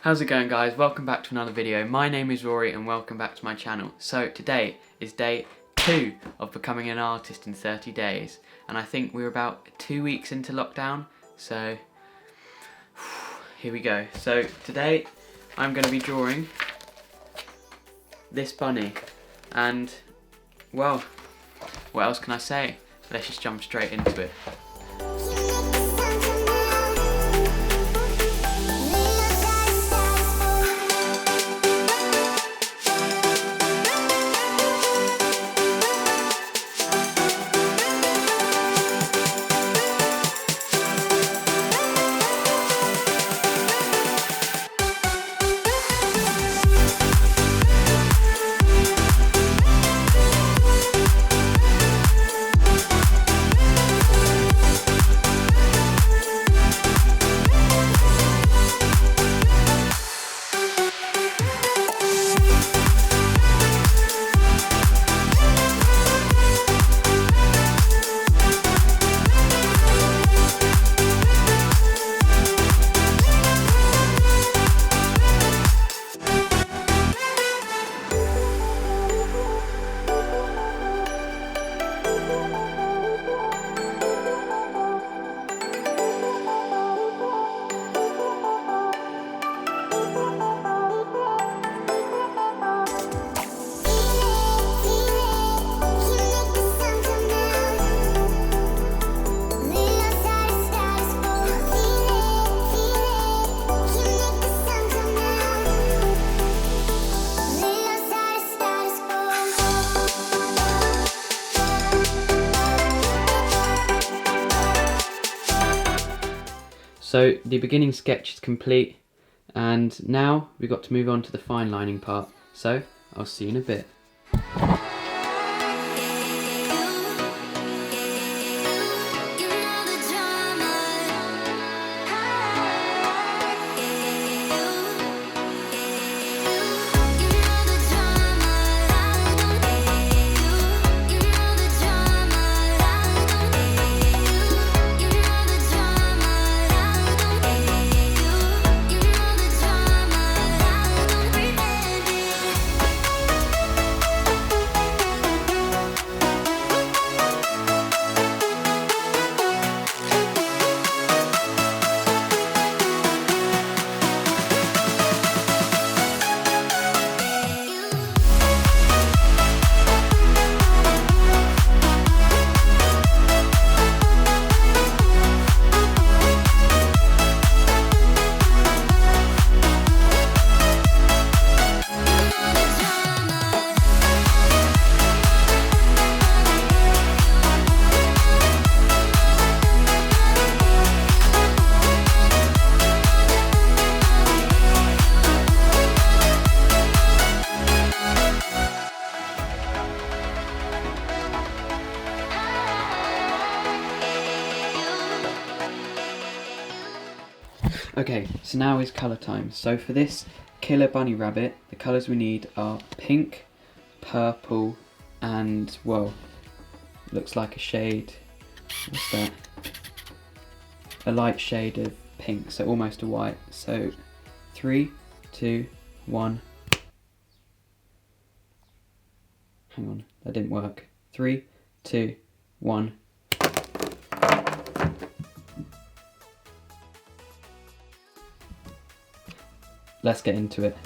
How's it going, guys? Welcome back to another video. My name is Rory and welcome back to my channel. So today is day 2 of becoming an artist in 30 days, and I think we're about 2 weeks into lockdown, so here we go. So today I'm going to be drawing this bunny, and well, what else can I say? Let's just jump straight into it. So the beginning sketch is complete, and now we've got to move on to the fine lining part. So I'll see you in a bit. Okay, so now is colour time. So for this killer bunny rabbit, the colours we need are pink, purple, and, well, looks like a shade, what's that? A light shade of pink, so almost a white. So 3, 2, 1. Hang on, that didn't work. 3, 2, 1. Let's get into it.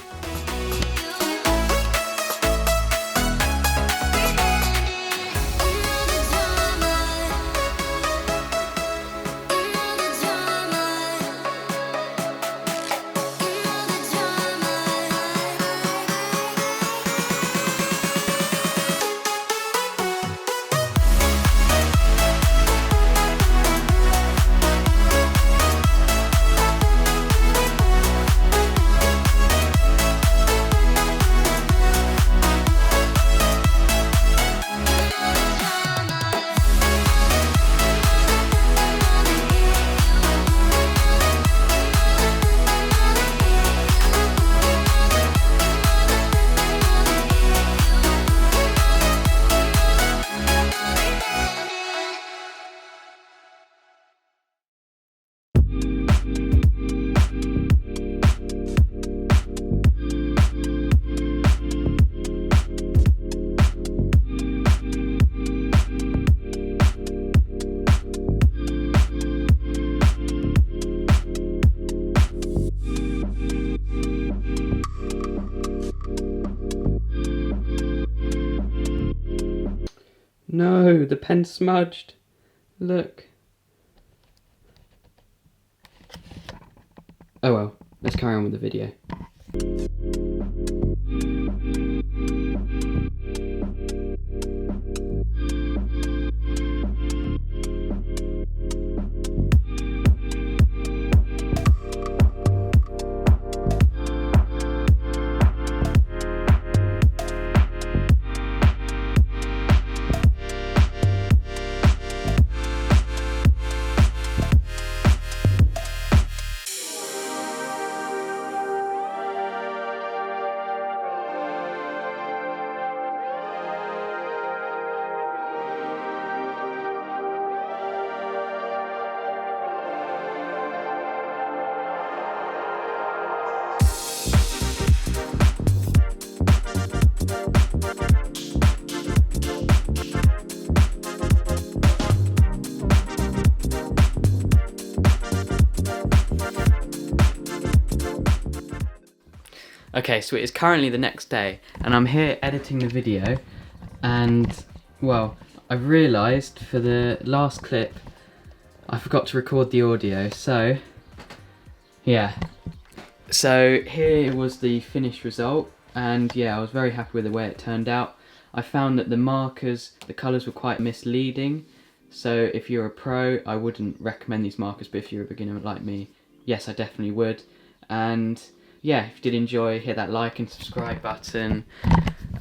no, the pen's smudged. Look. Oh well, let's carry on with the video. Okay, so it is currently the next day, and I'm here editing the video, and, well, I've realised for the last clip, I forgot to record the audio, so, yeah. So here was the finished result, and yeah, I was very happy with the way it turned out. I found that the markers, the colours were quite misleading, so if you're a pro, I wouldn't recommend these markers, but if you're a beginner like me, yes, I definitely would. And yeah, if you did enjoy, hit that like and subscribe button,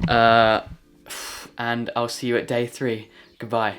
and I'll see you at day 3. Goodbye.